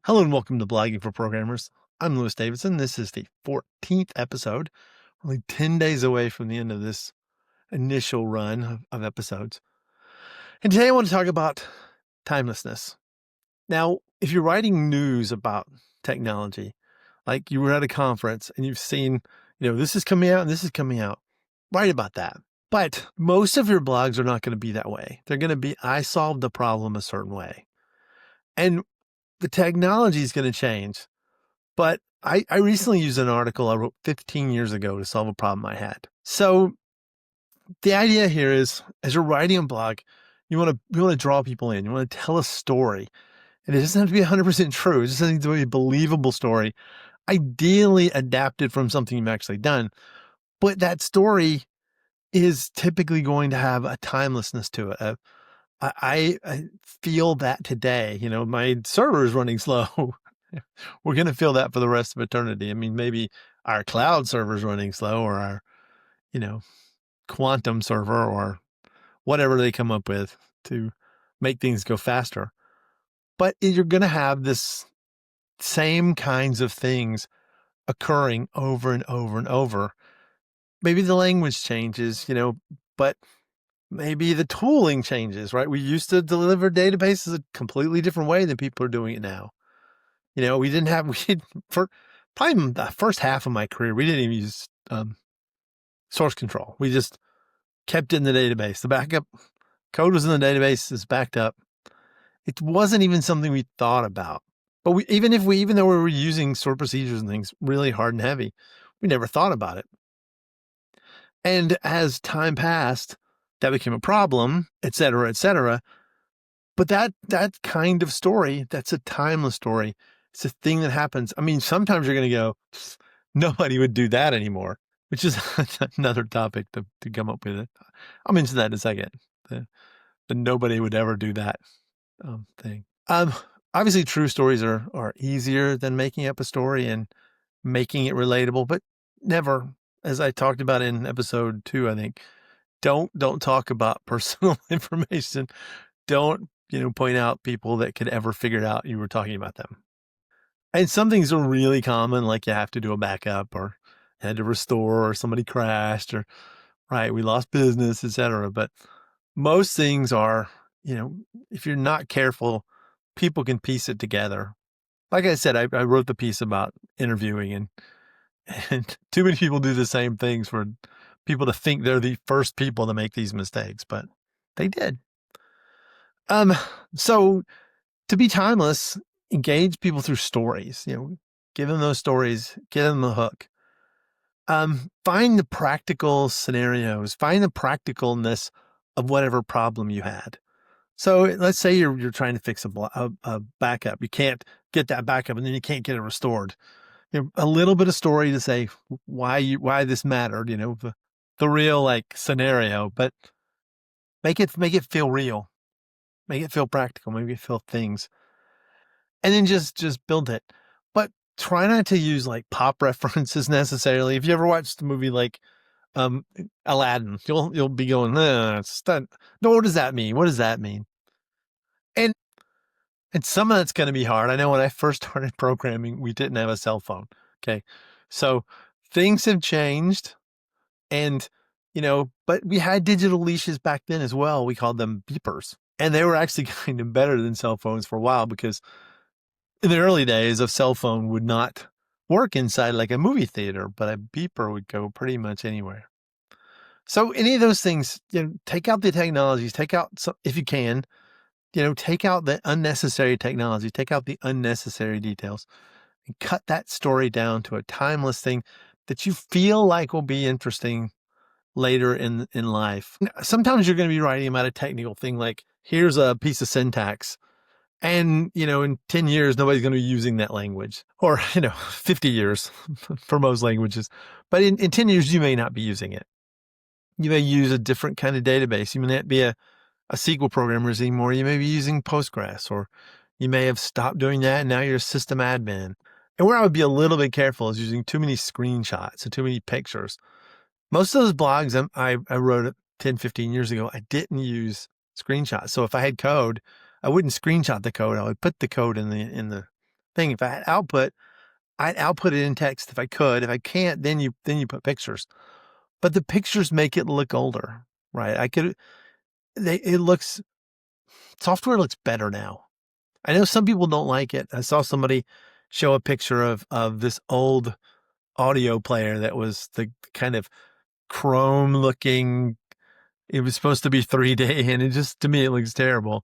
Hello and welcome to Blogging for Programmers. I'm Lewis Davidson. This is the 14th episode, only 10 days away from the end of this initial run of episodes. And today I want to talk about timelessness. Now, if you're writing news about technology, like you were at a conference and you've seen, this is coming out and this is coming out, write about that. But most of your blogs are not going to be that way. They're going to be, I solved the problem a certain way. And the technology is going to change. But I recently used an article I wrote 15 years ago to solve a problem I had. So the idea here is, as you're writing a blog, you want to draw people in. You want to tell a story. And it doesn't have to be 100% true. It just needs to be a believable story, ideally adapted from something you've actually done. But that story is typically going to have a timelessness to it. I feel that today. My server is running slow. We're going to feel that for the rest of eternity. I mean, maybe our cloud server's running slow, or our, quantum server, or whatever they come up with to make things go faster. But you're going to have this same kinds of things occurring over and over and over. Maybe the language changes, but maybe the tooling changes, right? We used to deliver databases a completely different way than people are doing it now. For probably the first half of my career, we didn't even use source control. We just kept it in the database. The backup code was in the database, it's backed up. It wasn't even something we thought about. But even though we were using stored procedures and things really hard and heavy, we never thought about it. And as time passed, that became a problem, et cetera, et cetera. But that kind of story, that's a timeless story. It's a thing that happens. I mean, sometimes you're going to go, nobody would do that anymore, which is another topic to come up with. I'll mention that in a second. The nobody would ever do that thing. Obviously, true stories are easier than making up a story and making it relatable, but never, as I talked about in episode 2, I think, don't talk about personal information. Don't point out people that could ever figure out you were talking about them. And some things are really common, like you have to do a backup, or you had to restore, or somebody crashed, or right, we lost business, etc. But most things are, if you're not careful, people can piece it together. Like I said, I wrote the piece about interviewing, and too many people do the same things for people to think they're the first people to make these mistakes, but they did. So to be timeless, engage people through stories, give them those stories, give them the hook. Find the practical scenarios, find the practicalness of whatever problem you had. So let's say you're trying to fix a backup. You can't get that backup, and then you can't get it restored. A little bit of story to say why this mattered, the real scenario, but make it feel real. Make it feel practical, make it feel things. And then just build it. But try not to use pop references necessarily. If you ever watched the movie Aladdin, you'll be going, no, what does that mean? What does that mean? And some of that's going to be hard. I know when I first started programming, we didn't have a cell phone. Okay. So things have changed, and, but we had digital leashes back then as well. We called them beepers, and they were actually kind of better than cell phones for a while, because in the early days, a cell phone would not work inside like a movie theater, but a beeper would go pretty much anywhere. So any of those things, take out the technologies, if you can, take out the unnecessary technology, take out the unnecessary details, and cut that story down to a timeless thing that you feel like will be interesting later in life. Sometimes you're going to be writing about a technical thing, like here's a piece of syntax, and, in 10 years, nobody's going to be using that language, or, 50 years for most languages. But in 10 years, you may not be using it. You may use a different kind of database. You may not be a SQL programmer anymore. You may be using Postgres, or you may have stopped doing that, and now you're a system admin. And where I would be a little bit careful is using too many screenshots and too many pictures. Most of those blogs I wrote 10, 15 years ago, I didn't use screenshots. So if I had code, I wouldn't screenshot the code. I would put the code in the thing. If I had output, I'd output it in text if I could. If I can't, then you put pictures. But the pictures make it look older, right? It looks software looks better now. I know some people don't like it. I saw somebody show a picture of this old audio player that was the kind of chrome looking. It was supposed to be 3D, and it just, to me, it looks terrible.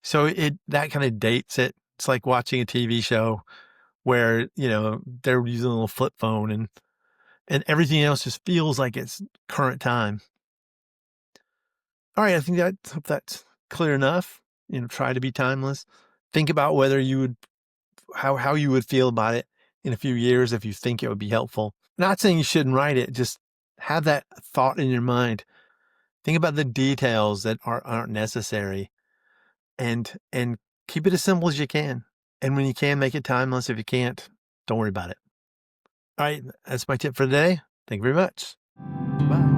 So that kind of dates it. It's like watching a TV show where, they're using a little flip phone and everything else just feels like it's current time. All right, hope that's clear enough. Try to be timeless. Think about whether you would how you would feel about it in a few years if you think it would be helpful. Not saying you shouldn't write it, just have that thought in your mind. Think about the details that aren't necessary, and keep it as simple as you can. And when you can, make it timeless. If you can't, don't worry about it. All right, that's my tip for today. Thank you very much. Bye.